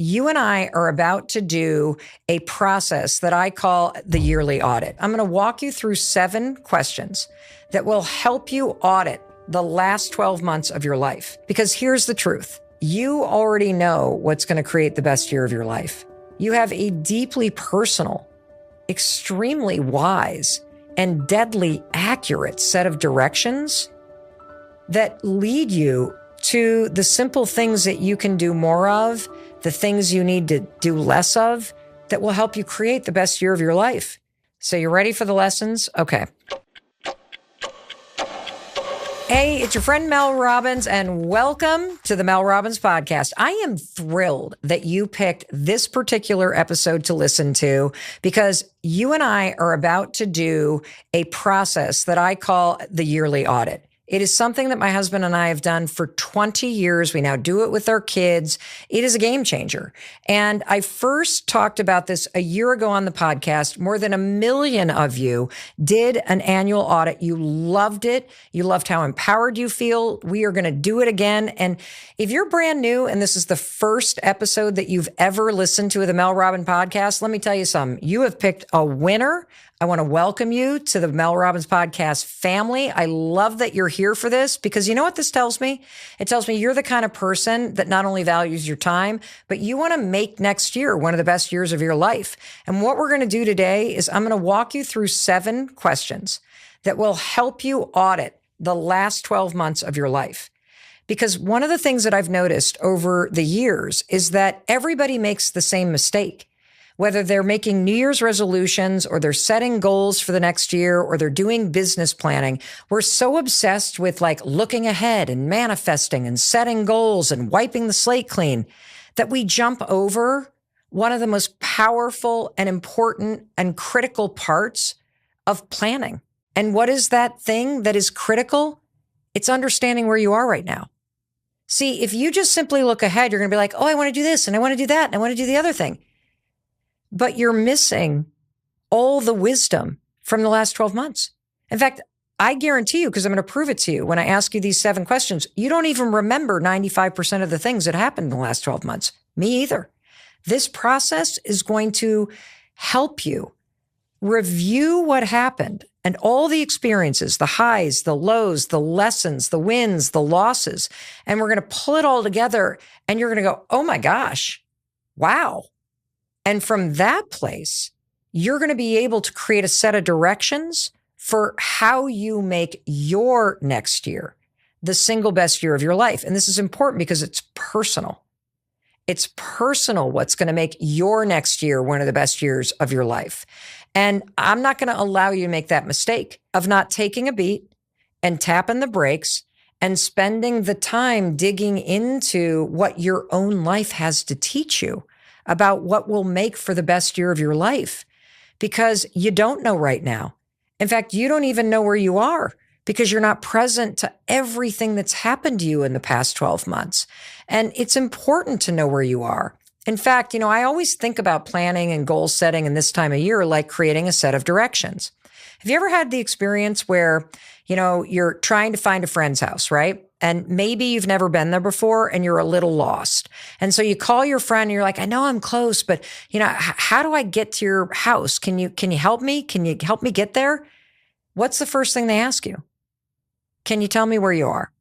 You and I are about to do a process that I call the yearly audit. I'm going to walk you through 7 questions that will help you audit the last 12 months of your life. Because here's the truth. You already know what's going to create the best year of your life. You have a deeply personal, extremely wise, and deadly accurate set of directions that lead you to the simple things that you can do more of, the things you need to do less of, that will help you create the best year of your life. So you ready for the lessons? Okay. Hey, it's your friend Mel Robbins, and welcome to the Mel Robbins podcast. I am thrilled that you picked this particular episode to listen to because you and I are about to do a process that I call the yearly audit. It is something that my husband and I have done for 20 years. We now do it with our kids. It is a game changer. And I first talked about this a year ago on the podcast. More than 1 million of you did an annual audit. You loved it. You loved how empowered you feel. We are going to do it again. And if you're brand new and this is the first episode that you've ever listened to the Mel Robbins podcast, let me tell you something. You have picked a winner. I want to welcome you to the Mel Robbins podcast family. I love that you're here for this because you know what this tells me? It tells me you're the kind of person that not only values your time, but you want to make next year one of the best years of your life. And what we're going to do today is I'm going to walk you through 7 questions that will help you audit the last 12 months of your life. Because one of the things that I've noticed over the years is that everybody makes the same mistake. Whether they're making New Year's resolutions or they're setting goals for the next year or they're doing business planning, we're so obsessed with like looking ahead and manifesting and setting goals and wiping the slate clean that we jump over one of the most powerful and important and critical parts of planning. And what is that thing that is critical? It's understanding where you are right now. See, if you just simply look ahead, you're going to be like, oh, I want to do this and I want to do that and I want to do the other thing. But you're missing all the wisdom from the last 12 months. In fact, I guarantee you, because I'm going to prove it to you, when I ask you these 7 questions, you don't even remember 95% of the things that happened in the last 12 months. Me either. This process is going to help you review what happened and all the experiences, the highs, the lows, the lessons, the wins, the losses. And we're going to pull it all together and you're going to go, oh my gosh, wow. And from that place, you're going to be able to create a set of directions for how you make your next year the single best year of your life. And this is important because it's personal. It's personal what's going to make your next year one of the best years of your life. And I'm not going to allow you to make that mistake of not taking a beat and tapping the brakes and spending the time digging into what your own life has to teach you about what will make for the best year of your life, because you don't know right now. In fact, you don't even know where you are because you're not present to everything that's happened to you in the past 12 months. And it's important to know where you are. In fact, I always think about planning and goal setting in this time of year like creating a set of directions. Have you ever had the experience where, you're trying to find a friend's house, right? And maybe you've never been there before and you're a little lost. And so you call your friend and you're like, I know I'm close, but how do I get to your house? Can you help me? Can you help me get there? What's the first thing they ask you? Can you tell me where you are?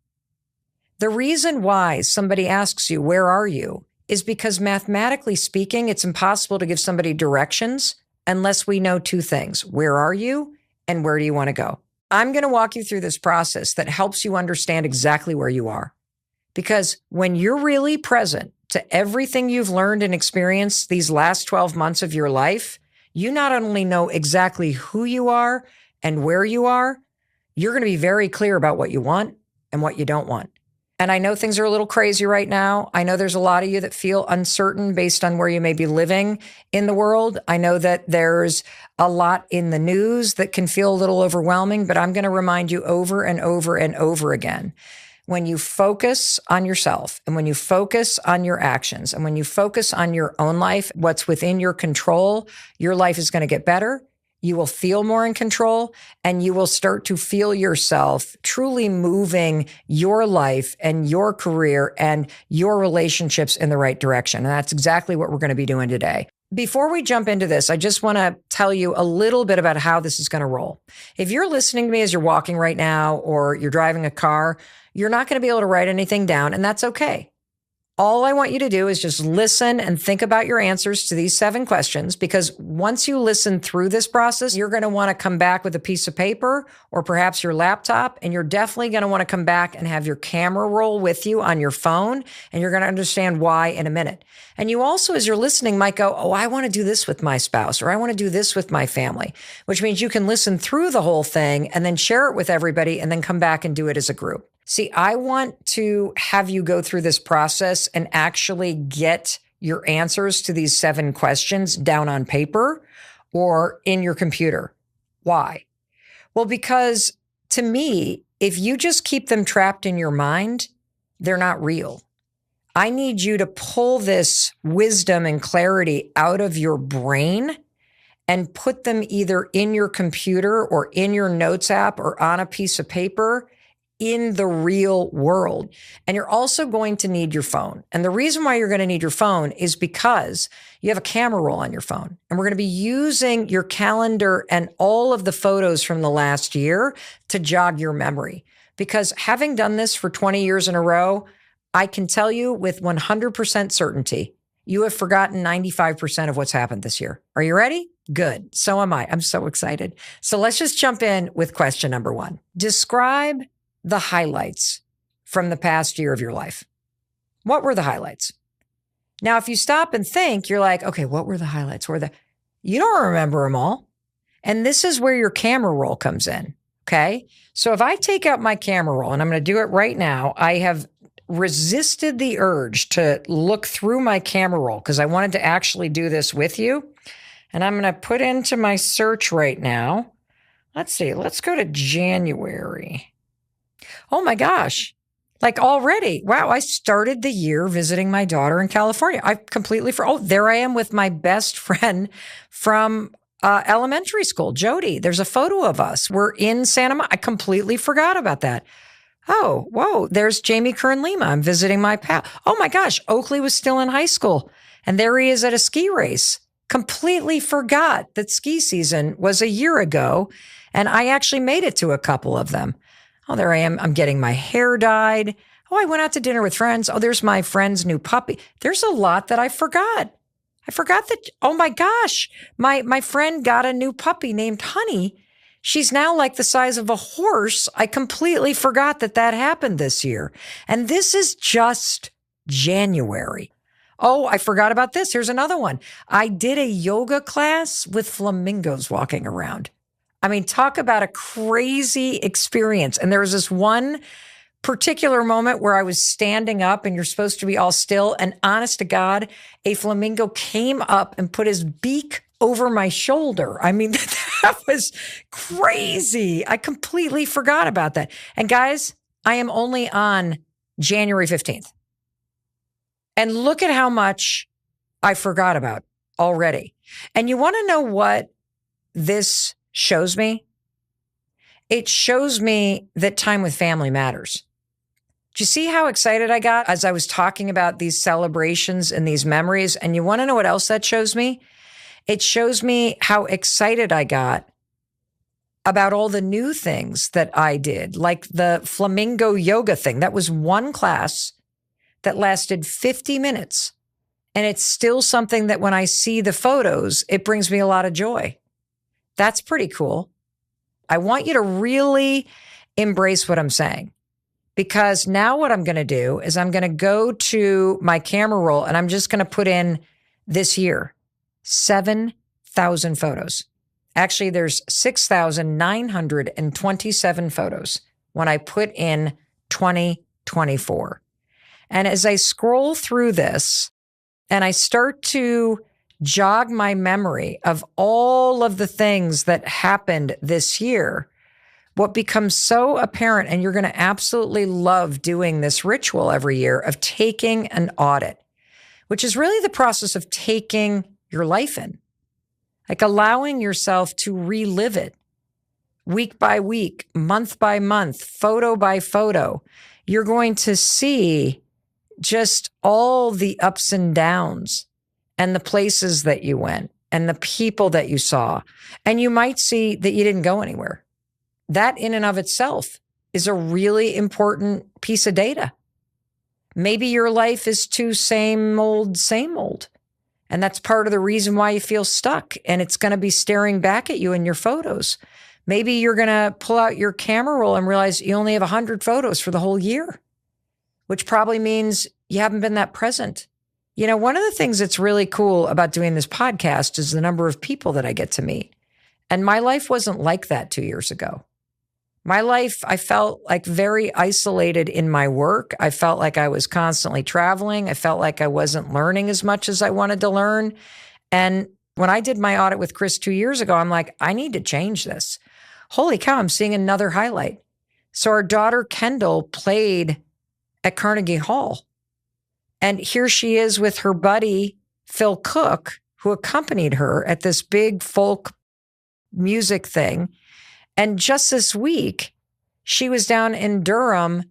The reason why somebody asks you, where are you? Is because mathematically speaking, it's impossible to give somebody directions unless we know 2 things. Where are you? And where do you want to go? I'm going to walk you through this process that helps you understand exactly where you are. Because when you're really present to everything you've learned and experienced these last 12 months of your life, you not only know exactly who you are and where you are, you're going to be very clear about what you want and what you don't want. And I know things are a little crazy right now. I know there's a lot of you that feel uncertain based on where you may be living in the world. I know that there's a lot in the news that can feel a little overwhelming, but I'm going to remind you over and over and over again. When you focus on yourself and when you focus on your actions and when you focus on your own life, what's within your control, your life is going to get better You will feel more in control, and you will start to feel yourself truly moving your life and your career and your relationships in the right direction. And that's exactly what we're going to be doing today. Before we jump into this, I just want to tell you a little bit about how this is going to roll. If you're listening to me as you're walking right now or you're driving a car, you're not going to be able to write anything down, and that's okay. All I want you to do is just listen and think about your answers to these 7 questions, because once you listen through this process, you're going to want to come back with a piece of paper or perhaps your laptop, and you're definitely going to want to come back and have your camera roll with you on your phone, and you're going to understand why in a minute. And you also, as you're listening, might go, oh, I want to do this with my spouse, or I want to do this with my family, which means you can listen through the whole thing and then share it with everybody and then come back and do it as a group. See, I want to have you go through this process and actually get your answers to these 7 questions down on paper or in your computer. Why? Well, because to me, if you just keep them trapped in your mind, they're not real. I need you to pull this wisdom and clarity out of your brain and put them either in your computer or in your notes app or on a piece of paper in the real world. And you're also going to need your phone. And the reason why you're going to need your phone is because you have a camera roll on your phone. And we're going to be using your calendar and all of the photos from the last year to jog your memory. Because having done this for 20 years in a row, I can tell you with 100% certainty, you have forgotten 95% of what's happened this year. Are you ready? Good. So am I. I'm so excited. So let's just jump in with question number 1. Describe the highlights from the past year of your life. What were the highlights? Now, if you stop and think, you're like, okay, what were the highlights? You don't remember them all. And this is where your camera roll comes in. Okay. So if I take out my camera roll, and I'm going to do it right now, I have resisted the urge to look through my camera roll because I wanted to actually do this with you. And I'm going to put into my search right now. Let's see. Let's go to January. Oh my gosh. Like already. Wow. I started the year visiting my daughter in California. I completely there I am with my best friend from elementary school, Jody. There's a photo of us. We're in Santa Monica. I completely forgot about that. Oh, whoa. There's Jamie Kern Lima. I'm visiting my pal. Oh my gosh. Oakley was still in high school. And there he is at a ski race. Completely forgot that ski season was a year ago. And I actually made it to a couple of them. Oh, there I am. I'm getting my hair dyed. Oh, I went out to dinner with friends. Oh, there's my friend's new puppy. There's a lot that I forgot. I forgot that, oh my gosh, my friend got a new puppy named Honey. She's now like the size of a horse. I completely forgot that happened this year. And this is just January. Oh, I forgot about this. Here's another one. I did a yoga class with flamingos walking around. I mean, talk about a crazy experience. And there was this one particular moment where I was standing up and you're supposed to be all still. And honest to God, a flamingo came up and put his beak over my shoulder. I mean, that was crazy. I completely forgot about that. And guys, I am only on January 15th. And look at how much I forgot about already. And you want to know what this shows me? It shows me that time with family matters. Do you see how excited I got as I was talking about these celebrations and these memories? And you want to know what else that shows me? It shows me how excited I got about all the new things that I did, like the flamingo yoga thing. That was one class that lasted 50 minutes. And it's still something that when I see the photos, it brings me a lot of joy. That's pretty cool. I want you to really embrace what I'm saying, because now what I'm going to do is I'm going to go to my camera roll and I'm just going to put in this year, 7,000 photos. Actually, there's 6,927 photos when I put in 2024. And as I scroll through this and I start to jog my memory of all of the things that happened this year, what becomes so apparent, and you're going to absolutely love doing this ritual every year of taking an audit, which is really the process of taking your life in. like allowing yourself to relive it week by week, month by month, photo by photo. You're going to see just all the ups and downs and the places that you went and the people that you saw. And you might see that you didn't go anywhere. That in and of itself is a really important piece of data. Maybe your life is too same old, same old. And that's part of the reason why you feel stuck. And it's going to be staring back at you in your photos. Maybe you're going to pull out your camera roll and realize you only have 100 photos for the whole year, which probably means you haven't been that present. You know, one of the things that's really cool about doing this podcast is the number of people that I get to meet. And my life wasn't like that 2 years ago. My life, I felt like very isolated in my work. I felt like I was constantly traveling. I felt like I wasn't learning as much as I wanted to learn. And when I did my audit with Chris 2 years ago, I'm like, I need to change this. Holy cow, I'm seeing another highlight. So our daughter Kendall played at Carnegie Hall. And here she is with her buddy, Phil Cook, who accompanied her at this big folk music thing. And just this week, she was down in Durham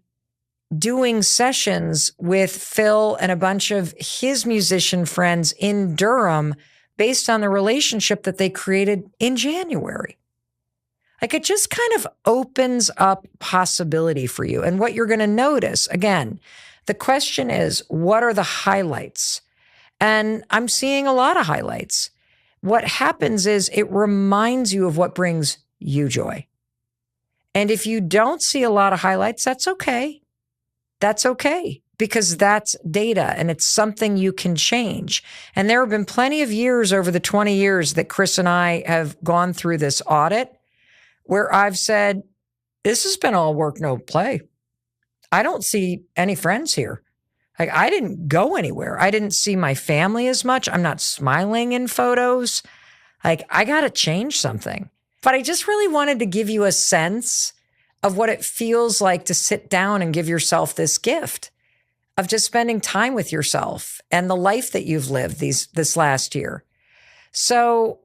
doing sessions with Phil and a bunch of his musician friends in Durham based on the relationship that they created in January. Like it just kind of opens up possibility for you. And what you're going to notice, again, the question is, what are the highlights? And I'm seeing a lot of highlights. What happens is it reminds you of what brings you joy. And if you don't see a lot of highlights, that's okay. That's okay, because that's data and it's something you can change. And there have been plenty of years over the 20 years that Chris and I have gone through this audit where I've said, this has been all work, no play. I don't see any friends here. Like I didn't go anywhere. I didn't see my family as much. I'm not smiling in photos. Like I got to change something. But I just really wanted to give you a sense of what it feels like to sit down and give yourself this gift of just spending time with yourself and the life that you've lived this last year. So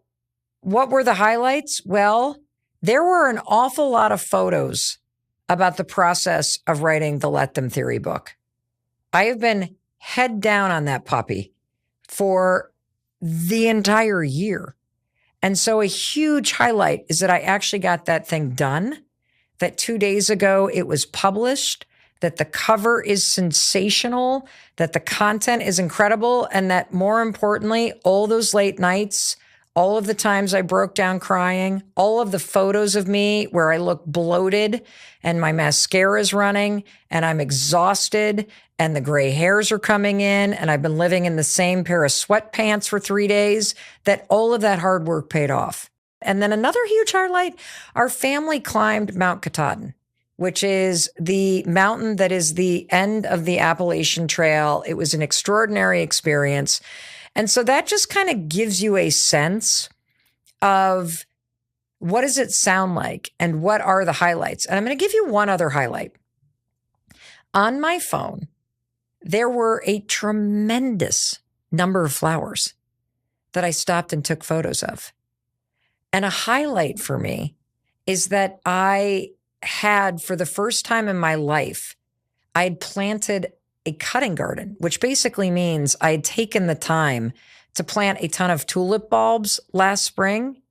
what were the highlights? Well, there were an awful lot of photos about the process of writing the Let Them Theory book. I have been head down on that puppy for the entire year. And so a huge highlight is that I actually got that thing done, that 2 days ago it was published, that the cover is sensational, that the content is incredible, and that more importantly, all those late nights, all of the times I broke down crying, all of the photos of me where I look bloated and my mascara is running and I'm exhausted and the gray hairs are coming in and I've been living in the same pair of sweatpants for 3 days, that all of that hard work paid off. And then another huge highlight, our family climbed Mount Katahdin, which is the mountain that is the end of the Appalachian Trail. It was an extraordinary experience. And so that just kind of gives you a sense of what does it sound like and what are the highlights. And I'm going to give you one other highlight. On my phone, there were a tremendous number of flowers that I stopped and took photos of. And a highlight for me is that I had, for the first time in my life, I had planted a cutting garden, which basically means I had taken the time to plant a ton of tulip bulbs last spring.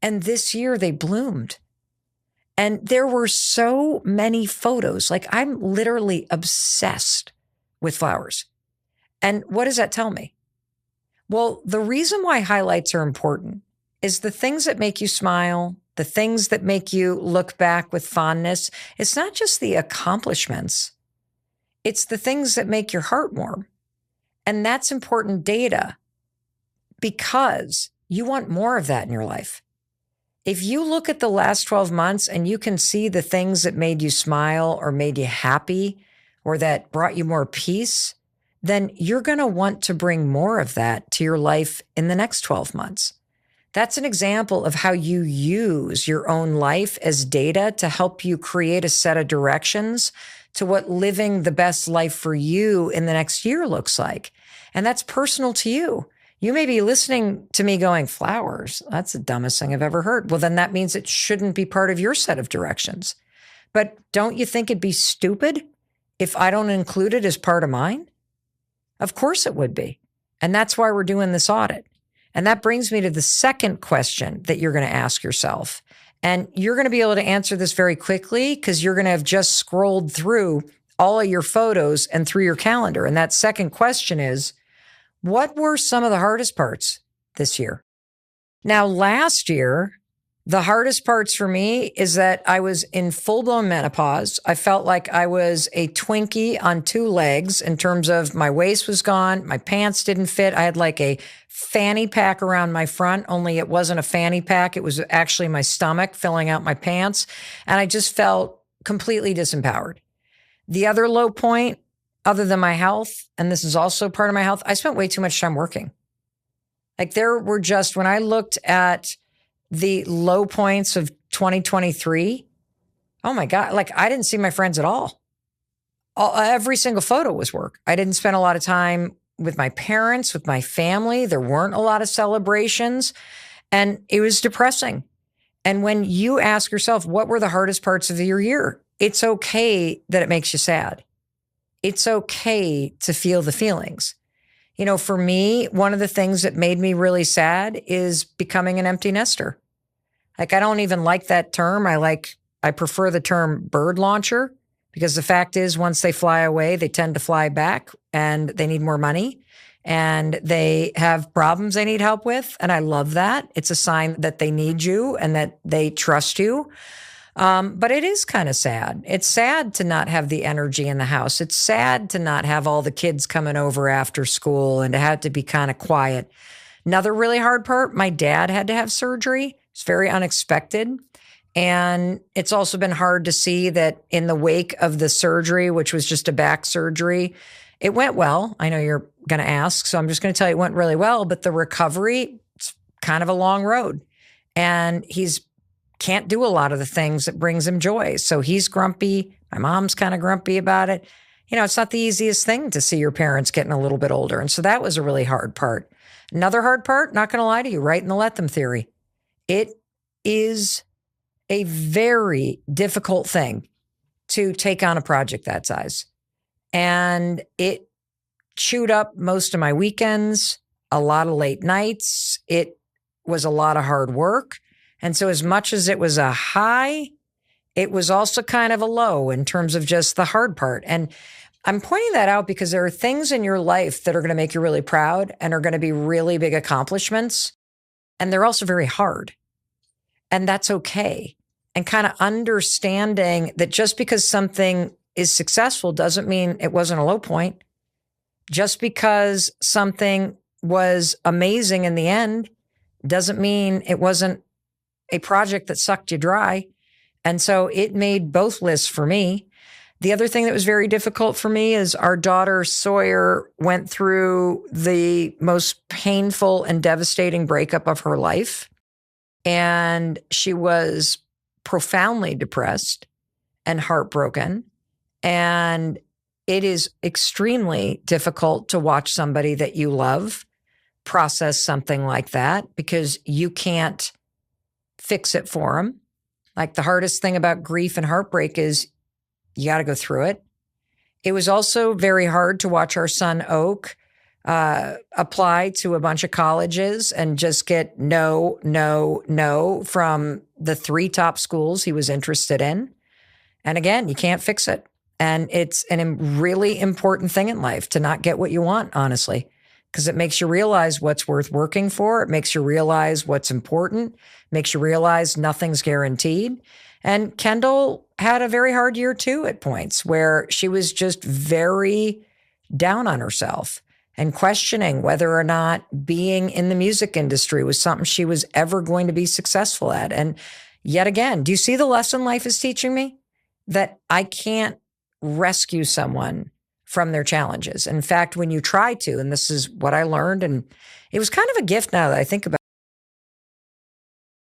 And this year they bloomed. And there were so many photos. Like I'm literally obsessed with flowers. And what does that tell me? Well, the reason why highlights are important is the things that make you smile, the things that make you look back with fondness. It's not just the accomplishments. It's the things that make your heart warm. And that's important data because you want more of that in your life. If you look at the last 12 months and you can see the things that made you smile or made you happy or that brought you more peace, then you're going to want to bring more of that to your life in the next 12 months. That's an example of how you use your own life as data to help you create a set of directions to what living the best life for you in the next year looks like. And that's personal to you. You may be listening to me going, flowers, that's the dumbest thing I've ever heard. Well, then that means it shouldn't be part of your set of directions. But don't you think it'd be stupid if I don't include it as part of mine? Of course it would be. And that's why we're doing this audit. And that brings me to the second question that you're going to ask yourself. And you're going to be able to answer this very quickly because you're going to have just scrolled through all of your photos and through your calendar. And that second question is, what were some of the hardest parts this year? Now, last year, the hardest parts for me is that I was in full-blown menopause. I felt like I was a Twinkie on two legs in terms of my waist was gone, my pants didn't fit. I had like a fanny pack around my front, only it wasn't a fanny pack. It was actually my stomach filling out my pants. And I just felt completely disempowered. The other low point, other than my health, and this is also part of my health, I spent way too much time working. Like there were just, when I looked at the low points of 2023, oh my God, like I didn't see my friends at all. Every single photo was work. I didn't spend a lot of time with my parents, with my family. There weren't a lot of celebrations, and it was depressing. And when you ask yourself, what were the hardest parts of your year? It's okay that it makes you sad. It's okay to feel the feelings. You know, for me, one of the things that made me really sad is becoming an empty nester. Like, I don't even like that term. I prefer the term bird launcher because the fact is once they fly away, they tend to fly back and they need more money and they have problems they need help with. And I love that. It's a sign that they need you and that they trust you. But it is kind of sad. It's sad to not have the energy in the house. It's sad to not have all the kids coming over after school and to have to be kind of quiet. Another really hard part, my dad had to have surgery. It's very unexpected. And it's also been hard to see that in the wake of the surgery, which was just a back surgery, it went well. I know you're going to ask, so I'm just going to tell you it went really well. But the recovery, it's kind of a long road. And he's can't do a lot of the things that brings him joy. So he's grumpy. My mom's kind of grumpy about it. You know, it's not the easiest thing to see your parents getting a little bit older. And so that was a really hard part. Another hard part, not going to lie to you, right in the let them theory. It is a very difficult thing to take on a project that size. And it chewed up most of my weekends, a lot of late nights. It was a lot of hard work. And so as much as it was a high, it was also kind of a low in terms of just the hard part. And I'm pointing that out because there are things in your life that are going to make you really proud and are going to be really big accomplishments. And they're also very hard. And that's okay. And kind of understanding that just because something is successful doesn't mean it wasn't a low point. Just because something was amazing in the end doesn't mean it wasn't a project that sucked you dry. And so it made both lists for me. The other thing that was very difficult for me is our daughter Sawyer went through the most painful and devastating breakup of her life. And she was profoundly depressed and heartbroken. And it is extremely difficult to watch somebody that you love process something like that because you can't fix it for them. Like the hardest thing about grief and heartbreak is you got to go through it. It was also very hard to watch our son Oak apply to a bunch of colleges and just get no from the 3 top schools he was interested in. And again, you can't fix it. And it's a really important thing in life to not get what you want, honestly, because it makes you realize what's worth working for. It makes you realize what's important, makes you realize nothing's guaranteed. And Kendall had a very hard year too at points where she was just very down on herself and questioning whether or not being in the music industry was something she was ever going to be successful at. And yet again, do you see the lesson life is teaching me? That I can't rescue someone from their challenges. In fact, when you try to, and this is what I learned, and it was kind of a gift now that I think about